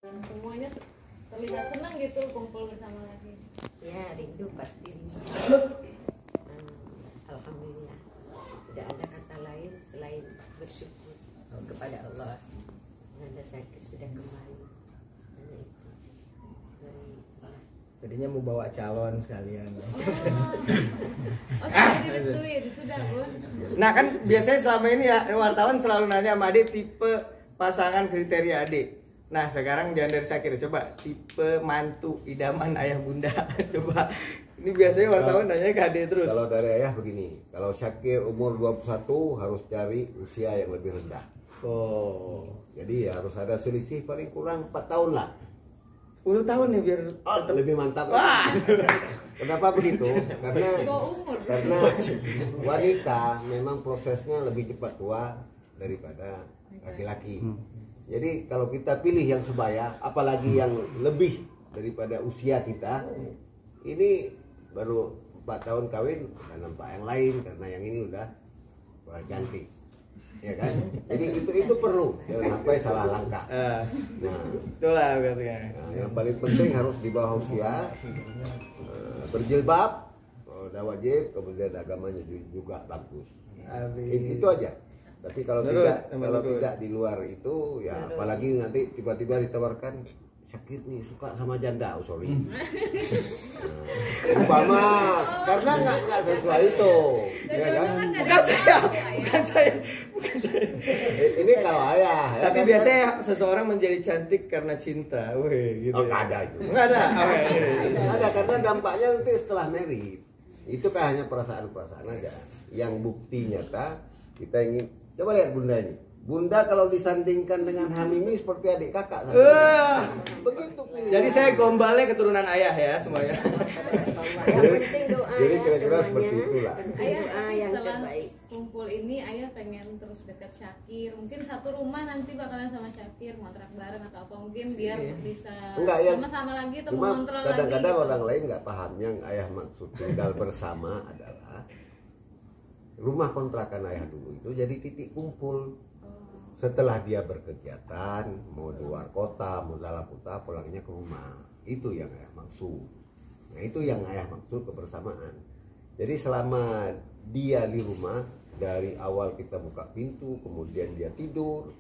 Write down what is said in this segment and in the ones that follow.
Semuanya terlihat senang gitu kumpul bersama lagi. Ya, rindu pasti rindu. Alhamdulillah, tidak ada kata lain selain bersyukur kepada Allah. Anda sakit sudah kembali. Tadinya mau bawa calon sekalian. Oh, sudah direstuin, sudah Bun. Nah kan biasanya selama ini ya wartawan selalu nanya sama Adik tipe pasangan kriteria Adik. Nah sekarang jangan dari Syakir, coba tipe mantu idaman ayah bunda. Coba, ini biasanya wartawan nanya ke Adik terus. Kalau dari ayah begini, kalau Syakir umur 21 harus cari usia yang lebih rendah. Oh, Jadi ya harus ada selisih paling kurang 4 tahun lah. 10 tahun ya biar Lebih mantap. Wah. Kenapa begitu? Karena Bawa umur. wanita memang prosesnya lebih cepat tua daripada laki-laki. Jadi kalau kita pilih yang sebaya, apalagi yang lebih daripada usia kita, ini baru 4 tahun kawin, bukan nampak yang lain karena yang ini udah cantik, ya kan? Jadi itu perlu, jangan sampai salah langkah. Nah, itulah katanya. Nah, yang paling penting harus di bawah usia, berjilbab, udah wajib, kemudian agamanya juga bagus. Itu aja. Tapi kalau tidak di luar itu, ya apalagi nanti tiba-tiba ditawarkan Syakir nih suka sama janda, sorry. Umpama karena nggak sesuai itu, ya kan? Bukan saya. Ini kalau ayah. Ya Tapi kan? biasanya seseorang menjadi cantik karena cinta, weh, gitu. Oh, nggak ada itu. Nggak ada. Ada karena dampaknya nanti setelah married itu kan hanya perasaan-perasaan aja. Yang bukti nyata kita ingin coba lihat bunda ini. Bunda kalau disandingkan dengan Hamimi seperti adik kakak. Begitu pilih. Jadi saya gombalnya keturunan ayah ya semuanya. Yang penting doa Jadi ya kira-kira semuanya. seperti itulah. Ayah, Doa tapi yang setelah terbaik. kumpul ini ayah pengen terus dekat Syakir. Mungkin satu rumah nanti bakalan sama Syakir, ngontrak bareng atau apa, mungkin biar bisa Enggak, ya. sama-sama lagi atau Cuma mengontrol lagi. kadang-kadang gitu. orang lain nggak paham yang ayah maksud tinggal bersama adalah rumah kontrakan ayah dulu itu jadi titik kumpul. Setelah dia berkegiatan, mau di luar kota, mau dalam kota, pulangnya ke rumah. Itu yang ayah maksud. Nah itu yang ayah maksud kebersamaan. Jadi selama dia di rumah, dari awal kita buka pintu, kemudian dia tidur,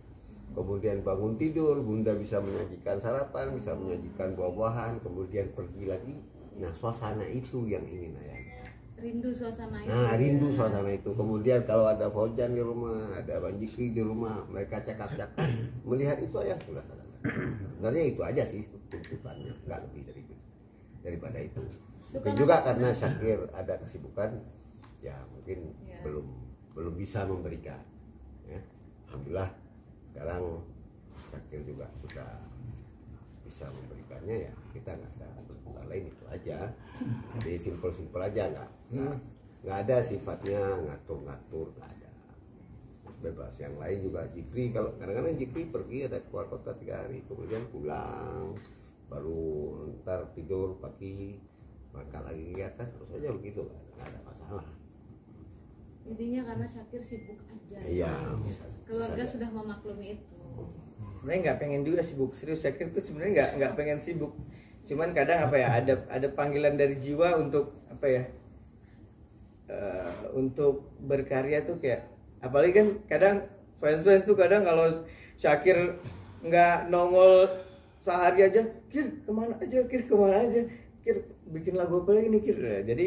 kemudian bangun tidur, bunda bisa menyajikan sarapan, bisa menyajikan buah-buahan, kemudian pergi lagi. Nah suasana itu yang ingin ayah. Rindu suasana itu. Nah, rindu suasana itu. Kemudian kalau ada Fauzan di rumah, ada Bang Jikri di rumah, mereka cakap-cakap, melihat itu aja sudah selesai. Sebenarnya itu aja sih tuntutannya, nggak lebih daripada itu. Mungkin juga karena Syakir ada kesibukan, ya mungkin belum bisa memberikan. Ya. Alhamdulillah sekarang Syakir juga sudah bisa memberikannya, ya kita nggak ada tuntutan lain, itu aja. Jadi simpel aja, nggak ada sifatnya ngatur nggak ada, bebas. Yang lain juga Jikri, kalau kadang-kadang Jikri pergi ada keluar kota 3 hari, kemudian pulang baru ntar tidur pagi makan lagi kegiatan terus aja begitu, nggak ada masalah. Intinya karena Syakir sibuk aja. Iya. Keluarga sudah memaklumi itu. Sebenarnya nggak pengen juga sibuk, serius. Syakir tuh sebenarnya nggak pengen sibuk. Cuman kadang apa ya, ada panggilan dari jiwa untuk apa ya, untuk berkarya tuh kayak, apalagi kan kadang fans tuh kadang kalau Syakir nggak nongol sehari aja, Kir kemana aja, Kir bikin lagu apa lagi nih Kir. Jadi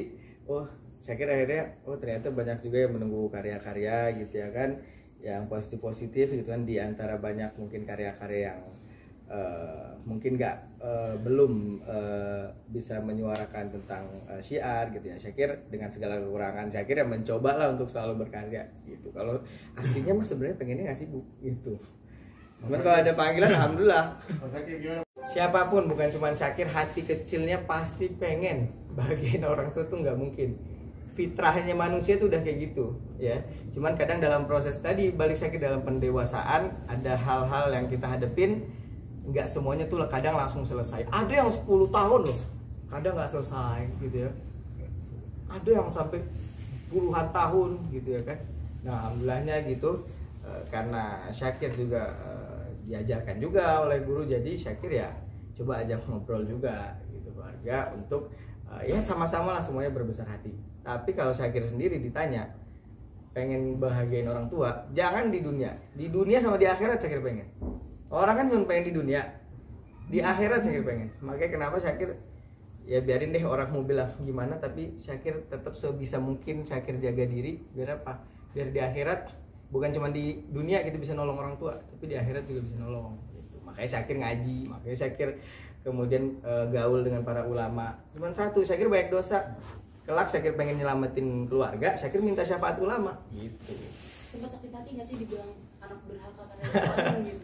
Syakir akhirnya ternyata banyak juga yang menunggu karya-karya gitu ya kan, yang positif gitu kan, di antara banyak mungkin karya-karya yang mungkin belum bisa menyuarakan tentang syiar gitu ya. Syakir dengan segala kekurangan Syakir yang mencoba lah untuk selalu berkarya gitu. Kalau aslinya mah sebenarnya pengennya nggak sibuk gitu. Cuman kalau ada panggilan alhamdulillah. Siapapun, bukan cuma Syakir, hati kecilnya pasti pengen bahagiain orang tua tuh nggak mungkin. Fitrahnya manusia tuh udah kayak gitu ya. Cuman kadang dalam proses tadi balik Syakir dalam pendewasaan ada hal-hal yang kita hadepin, nggak semuanya tuh kadang langsung selesai. Ada yang 10 tahun loh kadang nggak selesai gitu ya, ada yang sampai puluhan tahun gitu ya kan. Nah alhamdulillahnya gitu, karena Syakir juga diajarkan juga oleh guru. Jadi Syakir ya coba ajak ngobrol juga gitu keluarga untuk ya sama-sama lah semuanya berbesar hati. Tapi kalau Syakir sendiri ditanya pengen bahagiain orang tua, jangan di dunia sama di akhirat Syakir pengen. Orang kan cuma pengen di dunia, di akhirat Syakir pengen. Makanya kenapa Syakir ya biarin deh orang mau bilang gimana, tapi Syakir tetap sebisa mungkin Syakir jaga diri. Biar apa? Biar di akhirat bukan cuma di dunia kita bisa nolong orang tua, tapi di akhirat juga bisa nolong gitu. Makanya Syakir ngaji, makanya Syakir kemudian gaul dengan para ulama. Cuman satu, Syakir banyak dosa. Kelak Syakir pengen nyelamatin keluarga, Syakir minta syafaat ulama gitu. Sempat sakit hati nggak sih dibilang anak durhaka karena orang gitu?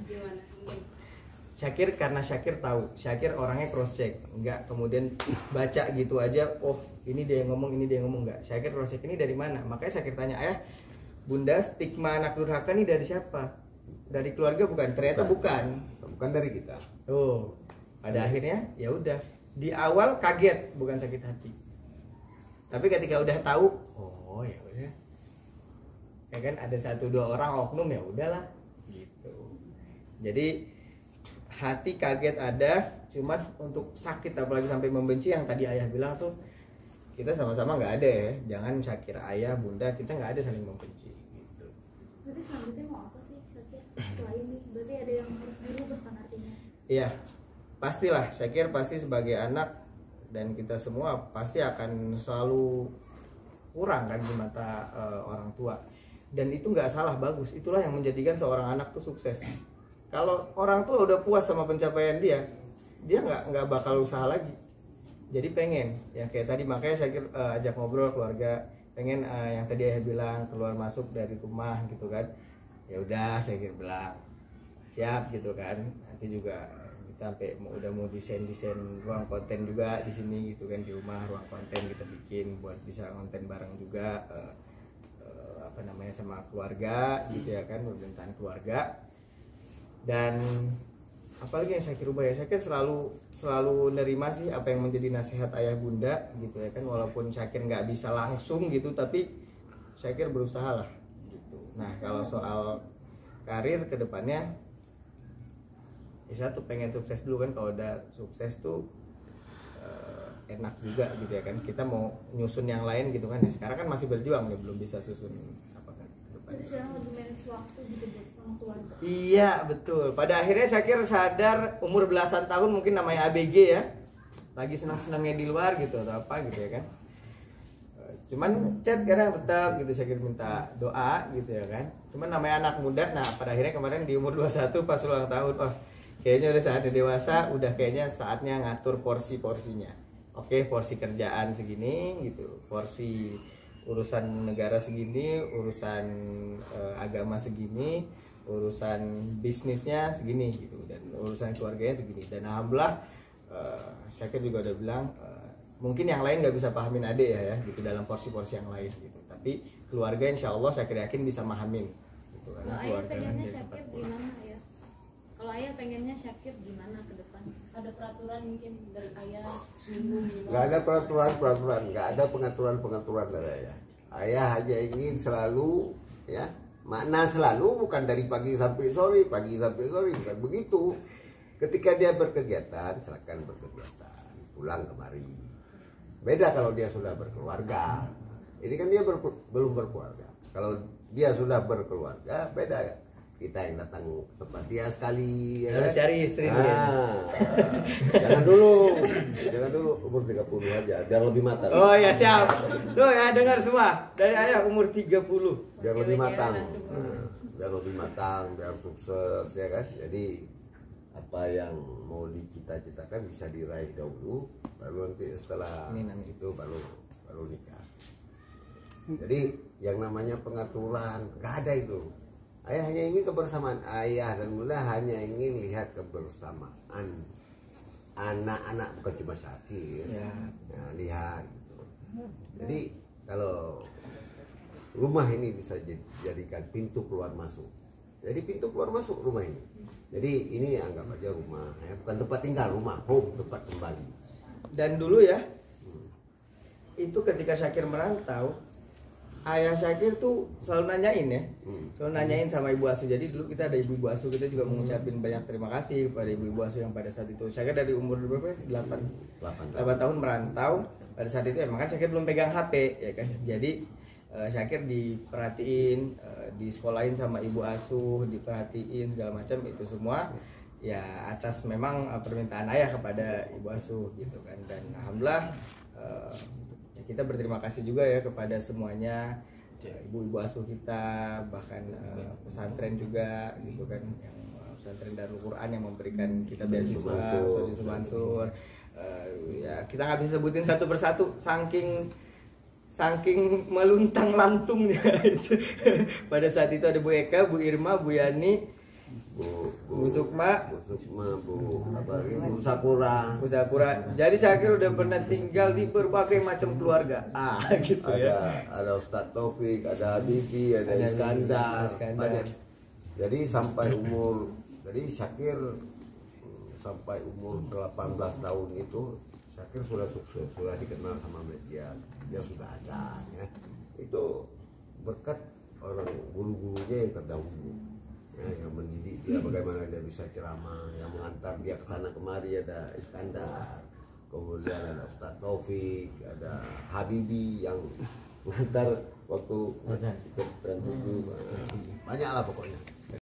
Gimana? Mungkin. Syakir karena Syakir tahu, Syakir orangnya cross check, nggak kemudian baca gitu aja. Oh ini dia yang ngomong, ini dia yang ngomong, nggak. Syakir cross check ini dari mana? Makanya Syakir tanya, bunda stigma anak durhaka ini dari siapa? Dari keluarga bukan? Ternyata bukan dari kita. Tuh pada akhirnya ya udah. Di awal kaget bukan sakit hati, tapi ketika udah tahu, oh ya udah, ya kan ada 1-2 orang oknum ya udahlah gitu. Jadi hati kaget ada, cuman untuk sakit apalagi sampai membenci yang tadi ayah bilang tuh kita sama-sama nggak ada ya. Jangan Syakir ayah bunda kita nggak ada saling membenci gitu. Berarti selanjutnya mau apa sih Syakir setelah ini? Berarti ada yang harus dirubah kan artinya? Iya. Pastilah, Syakir pasti sebagai anak dan kita semua pasti akan selalu kurang kan di mata orang tua. Dan itu nggak salah, bagus. Itulah yang menjadikan seorang anak tuh sukses. Kalau orang tua udah puas sama pencapaian dia nggak bakal usaha lagi. Jadi pengen, ya kayak tadi makanya Syakir ajak ngobrol keluarga, pengen yang tadi ayah bilang keluar masuk dari rumah gitu kan. Ya udah Syakir bilang siap gitu kan. Nanti juga sampai udah mau desain ruang konten juga di sini gitu kan, di rumah ruang konten kita bikin buat bisa konten bareng juga apa namanya sama keluarga gitu ya kan, pemerintahan keluarga. Dan apalagi yang Syakir ubah ya, Syakir selalu nerima sih apa yang menjadi nasihat ayah bunda gitu ya kan, walaupun Syakir nggak bisa langsung gitu tapi Syakir berusaha lah gitu. Nah kalau soal karir kedepannya, saya tuh pengen sukses dulu kan. Kalau udah sukses tuh enak juga gitu ya kan. Kita mau nyusun yang lain gitu kan. Ya, sekarang kan masih berjuang nih, belum bisa susun apa kan. Jadi sekarang lagi manage waktu gitu buat sama keluarga. Iya betul. Pada akhirnya Syakir sadar umur belasan tahun mungkin namanya ABG ya. Lagi senang-senangnya di luar gitu atau apa gitu ya kan. Cuman chat kadang tetap gitu Syakir minta doa gitu ya kan. Cuman namanya anak muda. Nah pada akhirnya kemarin di umur 21 pas ulang tahun, kayaknya udah saatnya dewasa, udah kayaknya saatnya ngatur porsinya. Oke, porsi kerjaan segini gitu, porsi urusan negara segini, urusan agama segini, urusan bisnisnya segini gitu, dan urusan keluarganya segini. Dan alhamdulillah Syakir juga udah bilang mungkin yang lain nggak bisa pahamin adek ya gitu dalam porsi-porsi yang lain gitu. Tapi keluarga insya Allah Syakir yakin bisa mahamin gitu. Kalau ayah pengennya Syakir gimana ya? Kalau ayah pengennya Syakir gimana ke depan? Ada peraturan mungkin dari ayah seminggu minimal? Nggak ada peraturan, nggak ada pengaturan dari ayah. Ayah hanya ingin selalu, ya, makna selalu bukan dari pagi sampai sore, bukan begitu. Ketika dia berkegiatan, silakan berkegiatan, pulang kemari. Beda kalau dia sudah berkeluarga. Ini kan dia belum berkeluarga. Kalau dia sudah berkeluarga, beda ya. Kita yang datang ke tempat dia sekali ya. Harus cari istri dulu. Jangan dulu umur 30 aja biar lebih matang. Oh ya siap. Tuh ya dengar semua. Dari ayah umur 30. Biar lebih matang. Biar lebih matang, biar sukses ya kan. Jadi apa yang mau dicita-citakan bisa diraih dahulu, baru nanti setelah itu baru nikah. Jadi yang namanya pengaturan nggak ada itu. Ayah hanya ingin kebersamaan, ayah dan bunda hanya ingin lihat kebersamaan anak-anak, bukan cuma Syakir ya. Nah, lihat gitu. Jadi kalau rumah ini bisa dijadikan pintu keluar masuk, jadi pintu keluar masuk rumah ini. Jadi ini anggap aja rumah ya, bukan tempat tinggal, rumah, home, tempat kembali. Dan dulu ya itu ketika Syakir merantau ayah Syakir tuh selalu nanyain ya, selalu nanyain sama ibu asuh. Jadi dulu kita ada ibu asuh, kita juga mengucapin banyak terima kasih kepada ibu asuh yang pada saat itu Syakir dari umur berapa? 8 tahun merantau. Pada saat itu emang kan Syakir belum pegang HP ya kan. Jadi Syakir diperhatiin, disekolahin sama ibu asuh, diperhatiin segala macam itu semua ya atas memang permintaan ayah kepada ibu asuh gitu kan. Dan alhamdulillah ya kita berterima kasih juga ya kepada semuanya, ibu-ibu asuh kita, bahkan pesantren juga gitu kan, yang pesantren Darul Quran yang memberikan kita beasiswa, Ustaz Yusuf Mansur. Ya kita nggak bisa sebutin satu persatu saking meluntang lantungnya itu. Pada saat itu ada Bu Eka, Bu Irma, Bu Yani, Bu Sukma, Bu Sakura. Jadi Syakir udah pernah tinggal di berbagai macam keluarga. Gitu ya. Ada Ustadz Taufik, ada Bibi, ada Iskandar, banyak. Jadi Syakir sampai umur 18 tahun itu Syakir sudah sukses, sudah dikenal sama media, dia sudah azan ya. Itu berkat orang guru-gurunya yang terdahulu. Ya, yang mendidik dia bagaimana dia bisa ceramah, yang mengantar dia ke sana kemari ada Iskandar, kemudian ada Ustadz Taufik, ada Habibi yang mengantar waktu ikut tren itu, banyak lah pokoknya.